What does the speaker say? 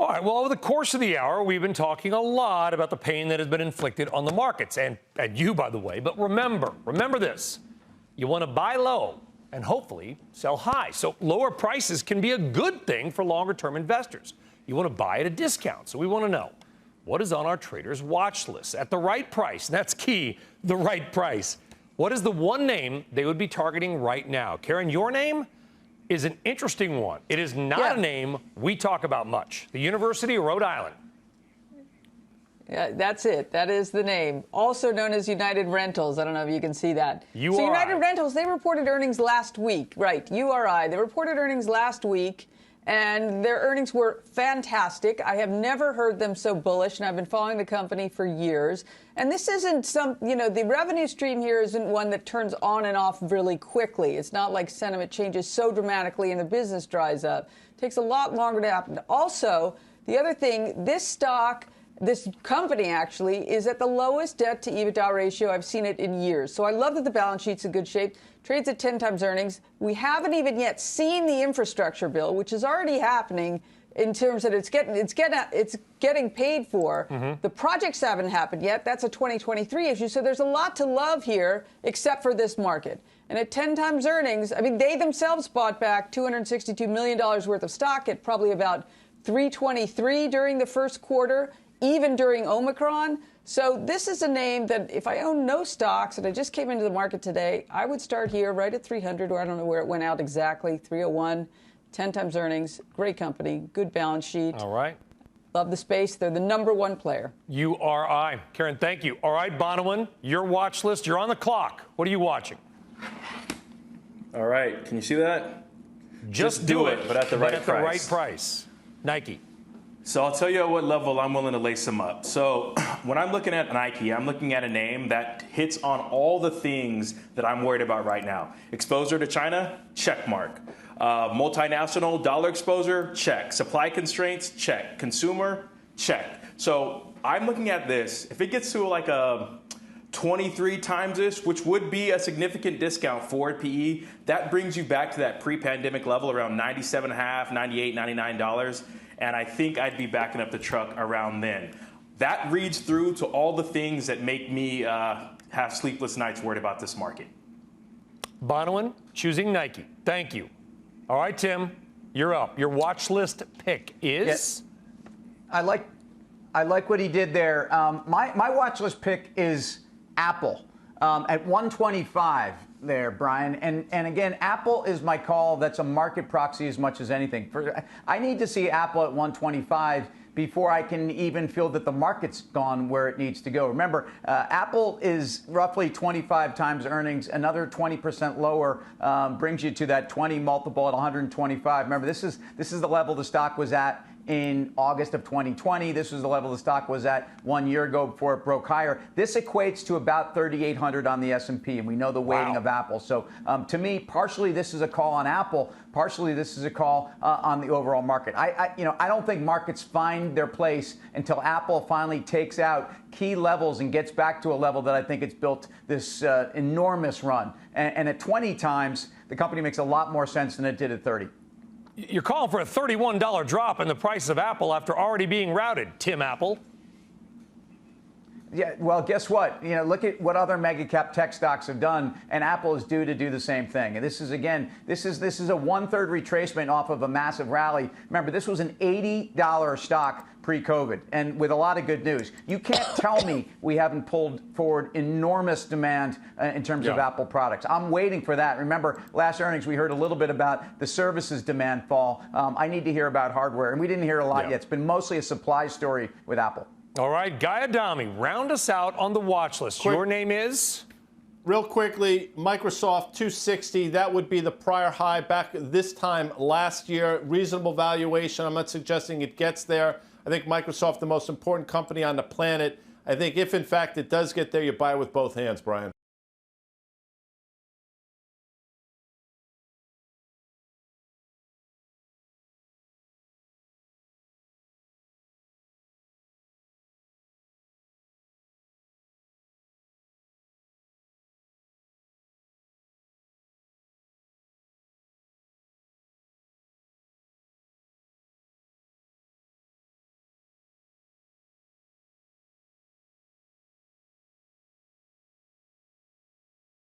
All right, well, over the course of the hour, we've been talking a lot about the pain that has been inflicted on the markets, and you, by the way. But remember this. You want to buy low and hopefully sell high. So lower prices can be a good thing for longer-term investors. You want to buy at a discount. So we want to know, what is on our traders' watch list at the right price? And that's key, the right price. What is the one name they would be targeting right now? Karen, your name is an interesting one. It is not a name we talk about much. The University of Rhode Island. Yeah, that's it. That is the name. Also known as United Rentals. I don't know if you can see that. So United Rentals, they reported earnings last week. Right, URI. They reported earnings last week, and their earnings were fantastic. I have never heard them so bullish, and I've been following the company for years. And this isn't the revenue stream here isn't one that turns on and off really quickly. It's not like sentiment changes so dramatically and the business dries up. It takes a lot longer to happen. Also, the other thing, this company actually is at the lowest debt to EBITDA ratio I've seen it in years. So I love that the balance sheet's in good shape. Trades at 10 times earnings. We haven't even yet seen the infrastructure bill, which is already happening in terms that it's getting paid for. The projects haven't happened yet. That's a 2023 issue. So there's a lot to love here, except for this market. And at 10 times earnings, I mean, they themselves bought back $262 million worth of stock at probably about $323 during the first quarter, even during Omicron. So this is a name that if I own no stocks and I just came into the market today, I would start here right at 300, or I don't know where it went out exactly, 301, 10 times earnings, great company, good balance sheet. All right. Love the space. They're the #1 player. URI. Karen, thank you. All right, Bonawyn, your watch list. You're on the clock. What are you watching? All right. Can you see that? Just do it, but at the right price. Nike. So I'll tell you at what level I'm willing to lace them up. So when I'm looking at Nike, I'm looking at a name that hits on all the things that I'm worried about right now. Exposure to China, check mark. Multinational dollar exposure, check. Supply constraints, check. Consumer, check. So I'm looking at this. If it gets to like a 23 times this, which would be a significant discount for PE, that brings you back to that pre-pandemic level around $97.5, $98, $99. And I think I'd be backing up the truck around then. That reads through to all the things that make me have sleepless nights worried about this market. Bonawyn, choosing Nike. Thank you. All right, Tim, you're up. Your watch list pick is? Yes. I like what he did there. My watch list pick is Apple at 125 there, Brian. And again, Apple is my call. That's a market proxy as much as anything. I need to see Apple at 125 before I can even feel that the market's gone where it needs to go. Remember, Apple is roughly 25 times earnings. Another 20% lower brings you to that 20 multiple at 125. Remember, this is the level the stock was at in August of 2020. This was the level the stock was at 1 year ago before it broke higher. This equates to about 3,800 on the S&P, and we know the weighting of Apple. So to me, partially this is a call on Apple. Partially this is a call on the overall market. I don't think markets find their place until Apple finally takes out key levels and gets back to a level that I think it's built this enormous run. And at 20 times, the company makes a lot more sense than it did at 30. You're calling for a $31 drop in the price of Apple after already being routed, Tim Apple. Yeah, well, guess what? Look at what other mega cap tech stocks have done, and Apple is due to do the same thing. And this is a 1/3 retracement off of a massive rally. Remember, this was an $80 stock pre-COVID, and with a lot of good news. You can't tell me we haven't pulled forward enormous demand in terms of Apple products. I'm waiting for that. Remember, last earnings, we heard a little bit about the services demand fall. I need to hear about hardware, and we didn't hear a lot yet. It's been mostly a supply story with Apple. All right, Guy Adami, round us out on the watch list. Your name is? Real quickly, Microsoft 260, that would be the prior high back this time last year. Reasonable valuation. I'm not suggesting it gets there. I think Microsoft, the most important company on the planet. I think if, in fact, it does get there, you buy it with both hands, Brian.